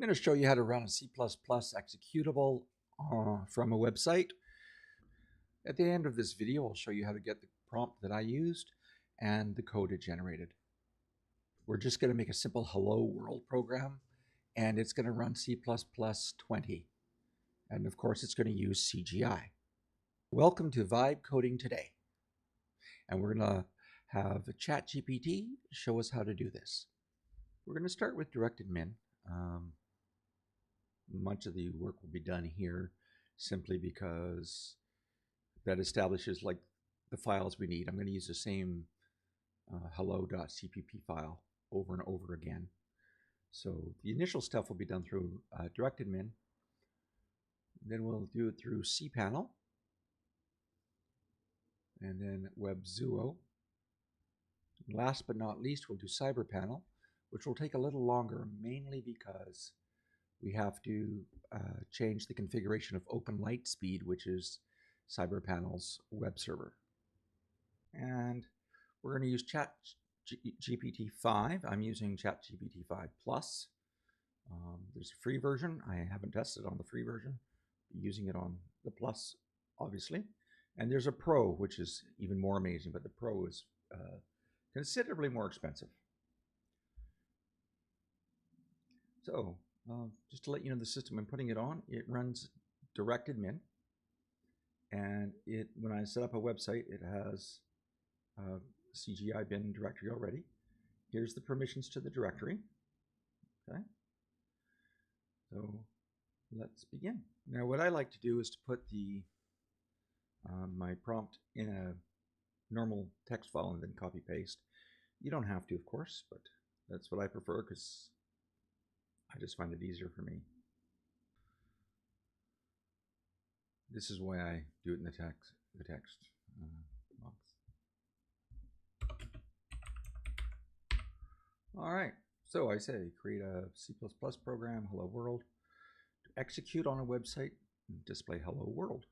I'm going to show you how to run a C++ executable from a website. At the end of this video, I'll show you how to get the prompt that I used and the code it generated. We're just going to make a simple hello world program, and it's going to run C++ 20. And of course, it's going to use CGI. Welcome to Vibe Coding Today. And we're going to have ChatGPT show us how to do this. We're going to start with DirectAdmin. Much of the work will be done here simply because that establishes like the files we need. I'm going to use the same hello.cpp file over and over again. So the initial stuff will be done through DirectAdmin. Then we'll do it through cPanel, and then Webuzo. Last but not least, we'll do CyberPanel, which will take a little longer, mainly because we have to change the configuration of OpenLiteSpeed, which is CyberPanel's web server. And we're going to use ChatGPT 5. I'm using ChatGPT 5 Plus. There's a free version. I haven't tested on the free version. I'm using it on the Plus, obviously. And there's a Pro, which is even more amazing, but the Pro is considerably more expensive. So, just to let you know the system I'm putting it on, it runs DirectAdmin, and when I set up a website, it has a CGI bin directory already. Here's the permissions to the directory. Okay, so let's begin. Now, what I like to do is to put my prompt in a normal text file and then copy paste. You don't have to, of course, but that's what I prefer because I just find it easier for me. This is why I do it in the text box. All right, so I say create a C++ program, hello world, to execute on a website and display hello world.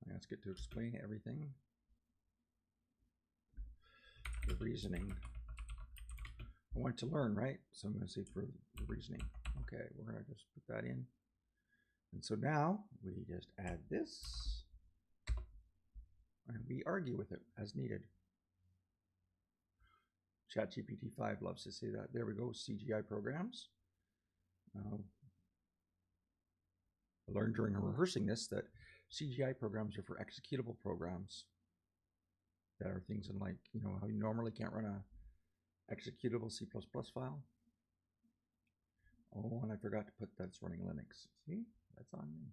I ask it to explain everything. The reasoning. I want to learn, right? So I'm going to say for the reasoning. Okay, we're going to just put that in. And so now we just add this and we argue with it as needed. ChatGPT 5 loves to say that. There we go, CGI programs. I learned during rehearsing this that CGI programs are for executable programs. That are things in like, you know, how you normally can't run a executable C++ file. Oh, and I forgot to put that's running Linux. See, that's on me.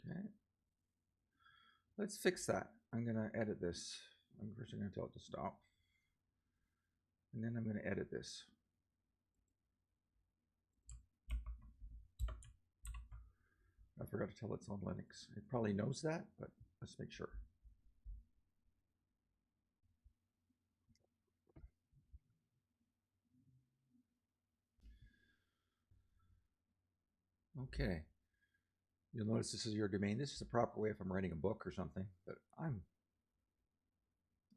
Okay. Let's fix that. I'm going to edit this. First, I'm going to tell it to stop. And then I'm going to edit this. I forgot to tell it's on Linux. It probably knows that, but let's make sure. Okay. You'll notice this is your domain. This is the proper way if I'm writing a book or something, but I'm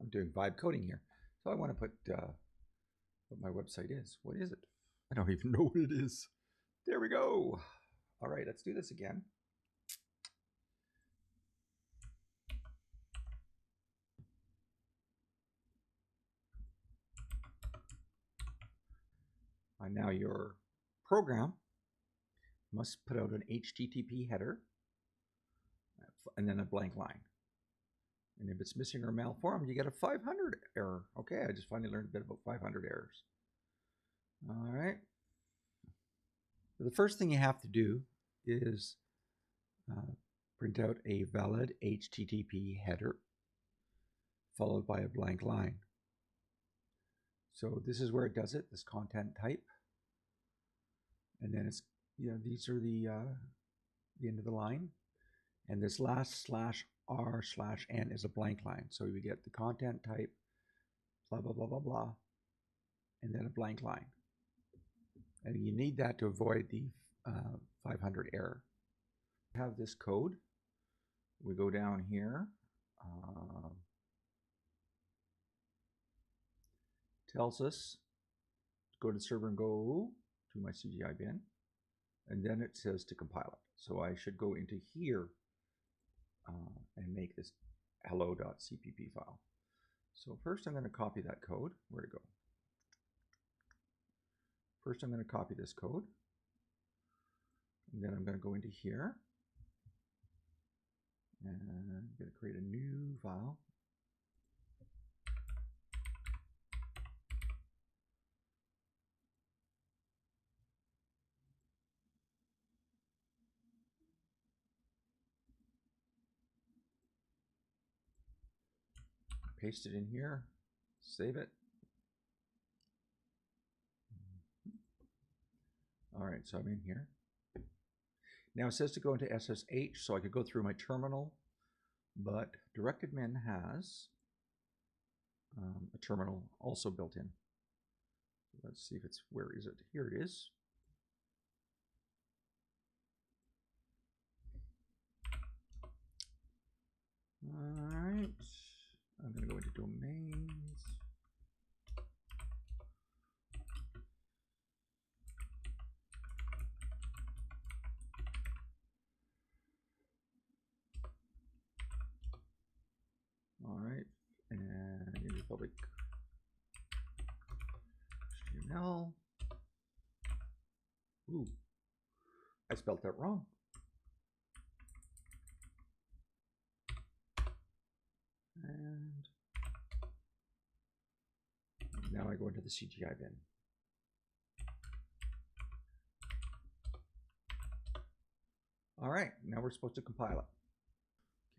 doing vibe coding here. So I want to put what my website is. What is it? I don't even know what it is. There we go. All right, let's do this again. Now your program must put out an HTTP header and then a blank line. And if it's missing or malformed, you get a 500 error. Okay, I just finally learned a bit about 500 errors. All right. So the first thing you have to do is print out a valid HTTP header followed by a blank line. So this is where it does it, this content type. And then it's, you know, these are the end of the line. And this last slash r/n is a blank line. So we get the content type, blah, blah, blah, blah, blah, and then a blank line. And you need that to avoid the 500 error. We have this code. We go down here. Tells us to go to the server and go to my CGI bin. And then it says to compile it. So I should go into here and make this hello.cpp file. So first I'm going to copy that code. Where'd it go? First I'm going to copy this code. And then I'm going to go into here. And I'm going to create a new file. Paste it in here, save it. All right, so I'm in here. Now it says to go into SSH, so I could go through my terminal, but DirectAdmin has a terminal also built in. Let's see if it's, where is it? Here it is. All right, I'm going to go into domains. All right, and into public HTML. Ooh, I spelled that wrong. And now I go into the CGI bin. All right, now we're supposed to compile it.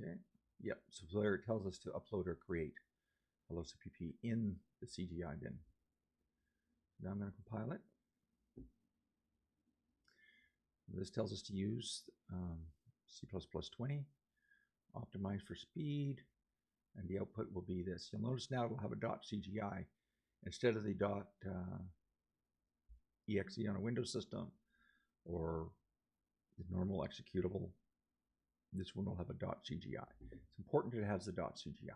Okay, yep, so there it tells us to upload or create hello cpp in the CGI bin. Now I'm going to compile it. This tells us to use C++20, optimize for speed, and the output will be this. You'll notice now it'll have a .cgi instead of the .exe on a Windows system or the normal executable. This one will have a .cgi. It's important that it has the .cgi.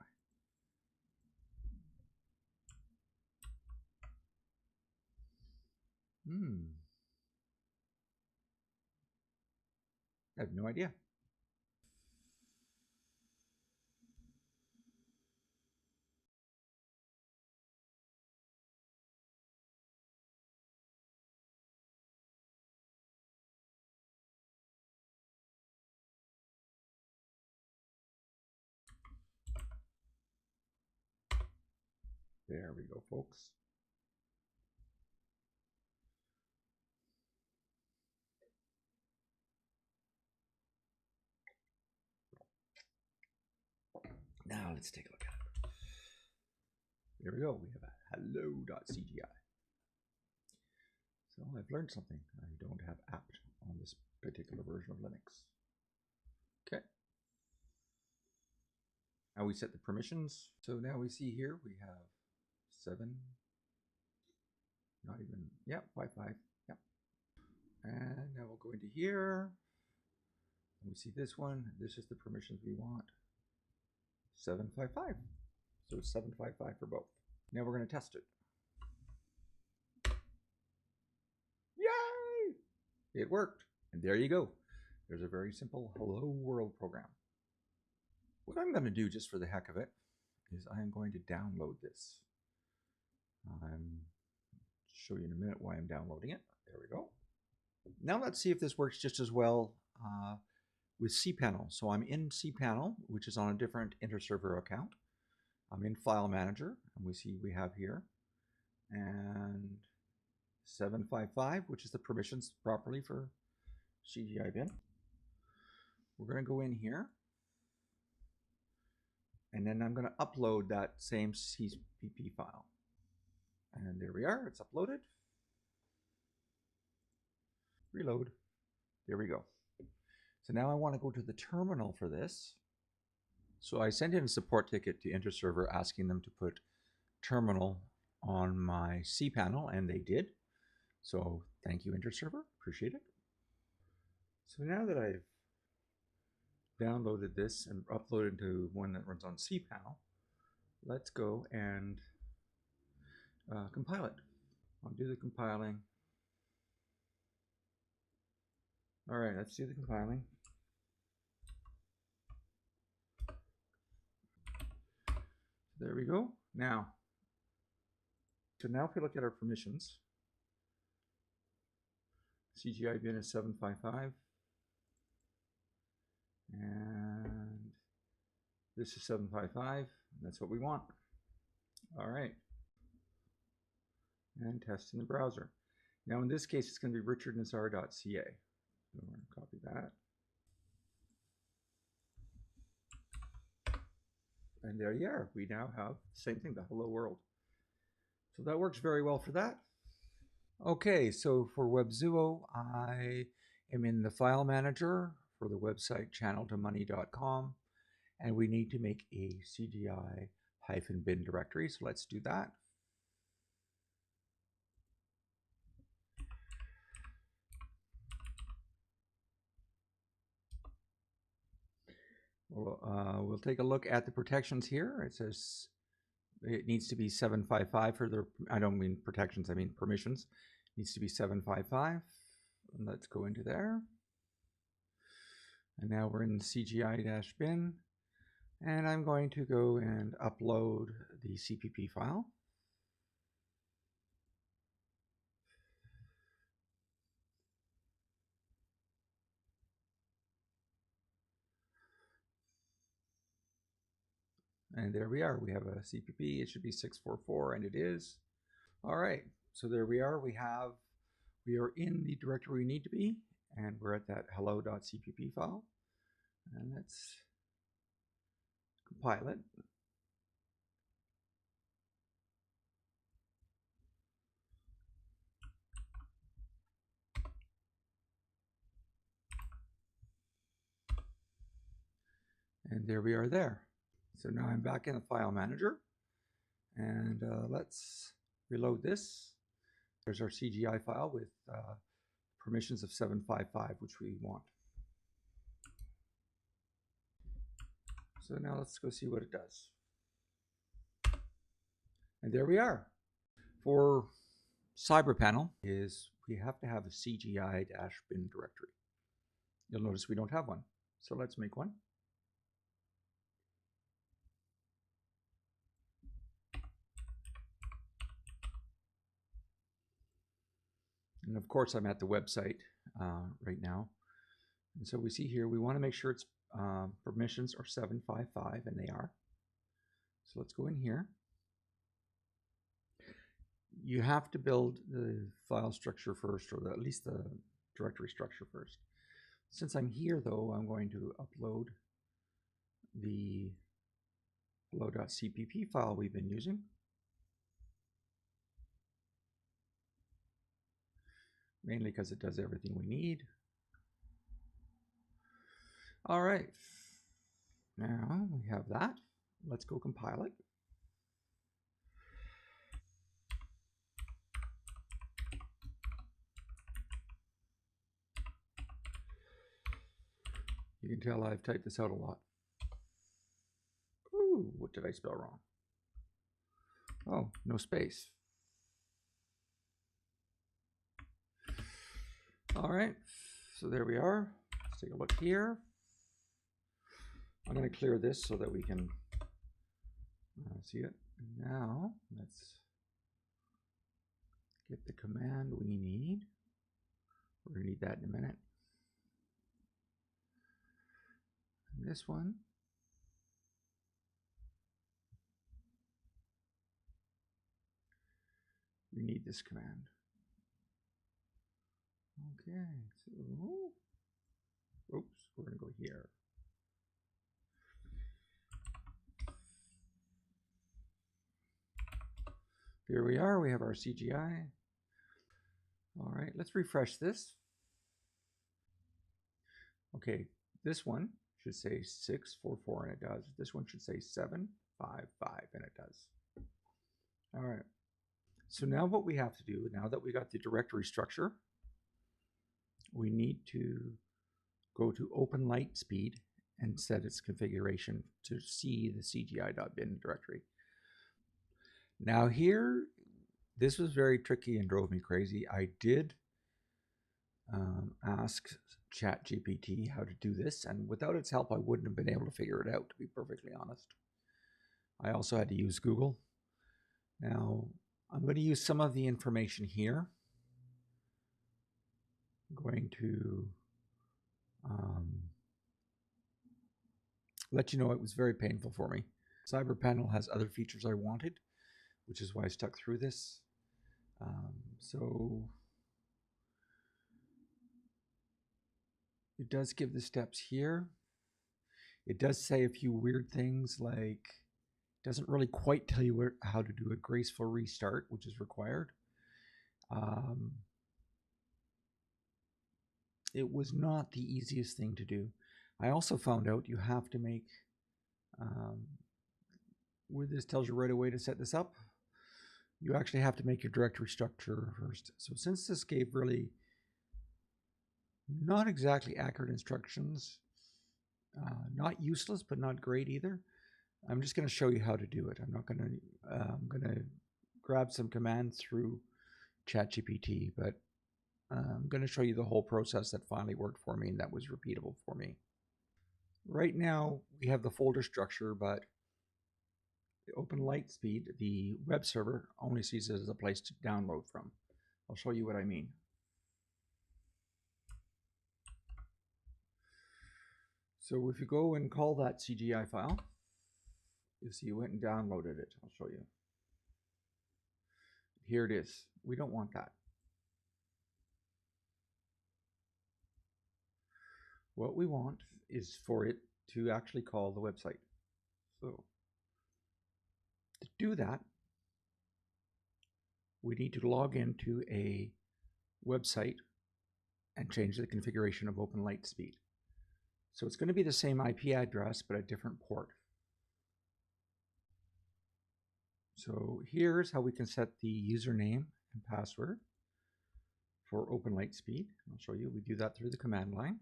I have no idea. There we go, folks. Now let's take a look at it. There we go. We have a hello.cgi. So I've learned something. I don't have apt on this particular version of Linux. Okay. Now we set the permissions. So now we see here we have 7, not even, yeah, 5, yeah. And now we'll go into here. And we see this one. This is the permissions we want. 755. So it's 755 for both. Now we're going to test it. Yay! It worked. And there you go. There's a very simple hello world program. What I'm going to do just for the heck of it is I'm going to download this. I'll show you in a minute why I'm downloading it. There we go. Now let's see if this works just as well with cPanel. So I'm in cPanel, which is on a different inter-server account. I'm in File Manager, and we see we have here, and 755, which is the permissions properly for CGI bin. We're going to go in here, and then I'm going to upload that same cpp file. And there we are, it's uploaded. Reload. There we go. So now I want to go to the terminal for this. So I sent in a support ticket to InterServer asking them to put terminal on my cPanel, and they did. So thank you, InterServer. Appreciate it. So now that I've downloaded this and uploaded to one that runs on cPanel, let's go and compile it. I'll do the compiling. All right, let's do the compiling. There we go. Now, if we look at our permissions, CGI bin is 755, and this is 755. That's what we want. All right, and test in the browser. Now, in this case, it's going to be richardnazar.ca. So we're going to copy that. And there you are. We now have the same thing, the hello world. So that works very well for that. Okay, so for Webuzo, I am in the file manager for the website channeltomoney.com, and we need to make a CGI-bin directory. So let's do that. We'll take a look at the protections here. It says it needs to be 755 for the, I don't mean protections, I mean permissions. It needs to be 755. And let's go into there. And now we're in CGI-bin. And I'm going to go and upload the CPP file. And there we are. We have a CPP. It should be 644, and it is. All right. So there we are. We are in the directory we need to be, and we're at that hello.cpp file. And let's compile it. And there we are there. So now I'm back in the file manager, and let's reload this. There's our CGI file with permissions of 755, which we want. So now let's go see what it does. And there we are. For CyberPanel we have to have a CGI-bin directory. You'll notice we don't have one. So let's make one. And of course, I'm at the website right now. And so we see here, we want to make sure its permissions are 755, and they are. So let's go in here. You have to build the file structure first, or at least the directory structure first. Since I'm here, though, I'm going to upload the hello.cpp file we've been using. Mainly because it does everything we need. All right. Now we have that. Let's go compile it. You can tell I've typed this out a lot. Ooh, what did I spell wrong? Oh, no space. All right, so there we are. Let's take a look here. I'm going to clear this so that we can see it. Now, let's get the command we need. We're going to need that in a minute. And this one. We need this command. Okay, so, oops, we're going to go here. Here we are, we have our CGI. All right, let's refresh this. Okay, this one should say 644, and it does. This one should say 755, and it does. All right. So now what we have to do, now that we got the directory structure, we need to go to OpenLiteSpeed and set its configuration to see the CGI.bin directory. Now here, this was very tricky and drove me crazy. I did ask ChatGPT how to do this, and without its help, I wouldn't have been able to figure it out, to be perfectly honest. I also had to use Google. Now, I'm going to use some of the information here. I'm going to let you know it was very painful for me. CyberPanel has other features I wanted, which is why I stuck through this. So it does give the steps here. It does say a few weird things, like it doesn't really quite tell you how to do a graceful restart, which is required. It was not the easiest thing to do. I also found out you have to make, where this tells you right away to set this up, you actually have to make your directory structure first. So since this gave really not exactly accurate instructions, not useless, but not great either, I'm just going to show you how to do it. I'm not going to, I'm going to grab some commands through ChatGPT, but I'm going to show you the whole process that finally worked for me and that was repeatable for me. Right now, we have the folder structure, but the OpenLiteSpeed, the web server, only sees it as a place to download from. I'll show you what I mean. So if you go and call that CGI file, you'll see you went and downloaded it. I'll show you. Here it is. We don't want that. What we want is for it to actually call the website. So to do that, we need to log into a website and change the configuration of OpenLiteSpeed. So it's going to be the same IP address, but a different port. So here's how we can set the username and password for OpenLiteSpeed. I'll show you. We do that through the command line.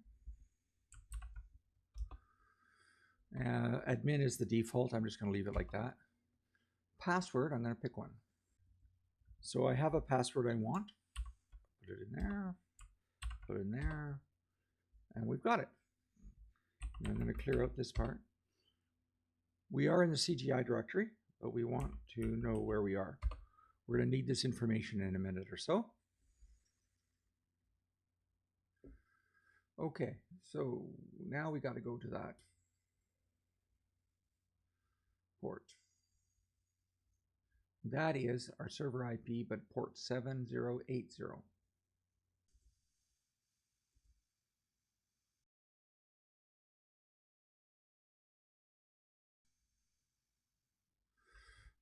Admin is the default. I'm just going to leave it like that. Password, I'm going to pick one. So I have a password I want. Put it in there. Put it in there. And we've got it. And I'm going to clear out this part. We are in the CGI directory, but we want to know where we are. We're going to need this information in a minute or so. Okay, so now we got to go to that port. That is our server IP, but port 7080.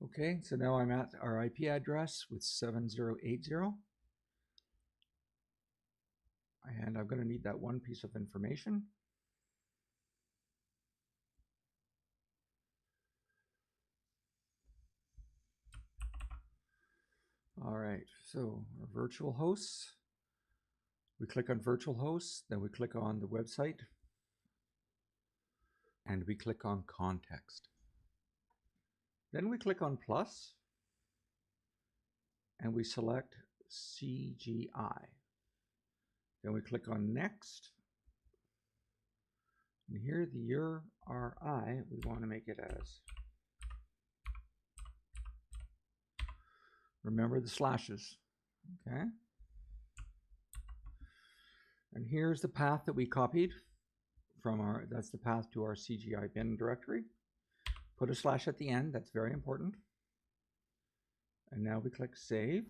Okay, so now I'm at our IP address with 7080. And I'm going to need that one piece of information. All right, so our virtual hosts. We click on virtual hosts, then we click on the website, and we click on context. Then we click on plus, and we select CGI. Then we click on next. And here the URI, we want to make it as, remember the slashes, okay? And here's the path that we copied from our, that's the path to our CGI bin directory. Put a slash at the end, that's very important. And now we click save.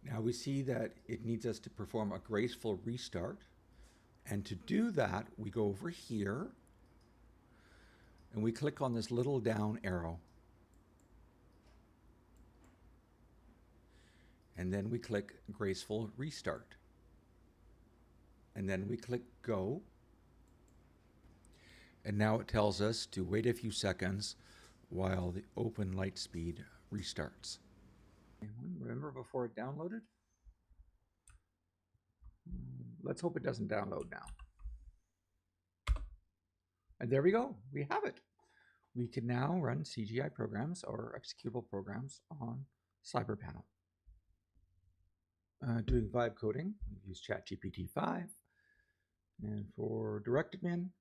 Now we see that it needs us to perform a graceful restart. And to do that, we go over here and we click on this little down arrow. And then we click graceful restart. And then we click go. And now it tells us to wait a few seconds while the OpenLiteSpeed restarts. Remember before it downloaded? Let's hope it doesn't download now. And there we go. We have it. We can now run CGI programs or executable programs on CyberPanel. Doing vibe coding, we use ChatGPT 5. And for DirectAdmin,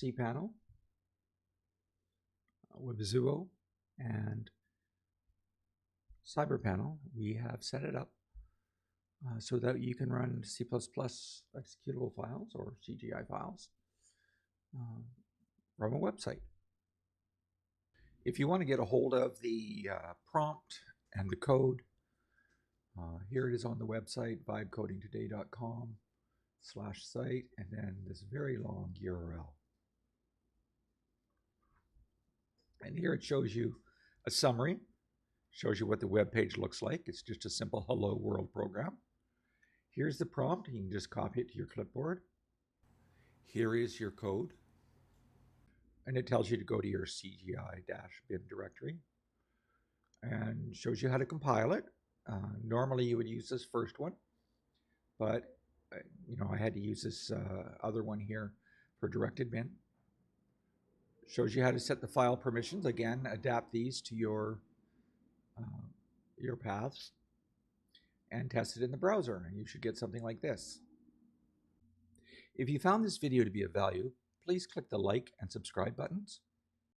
cPanel, Webuzo, and CyberPanel, we have set it up so that you can run C++ executable files or CGI files from a website. If you want to get a hold of the prompt and the code, here it is on the website, vibecodingtoday.com/site, and then this very long URL. And here it shows you a summary, shows you what the web page looks like. It's just a simple hello world program. Here's the prompt. You can just copy it to your clipboard. Here is your code. And it tells you to go to your CGI-bin directory and shows you how to compile it. Normally you would use this first one, but I had to use this other one here for DirectAdmin. Shows you how to set the file permissions. Again, adapt these to your paths and test it in the browser, and you should get something like this. If you found this video to be of value, please click the like and subscribe buttons.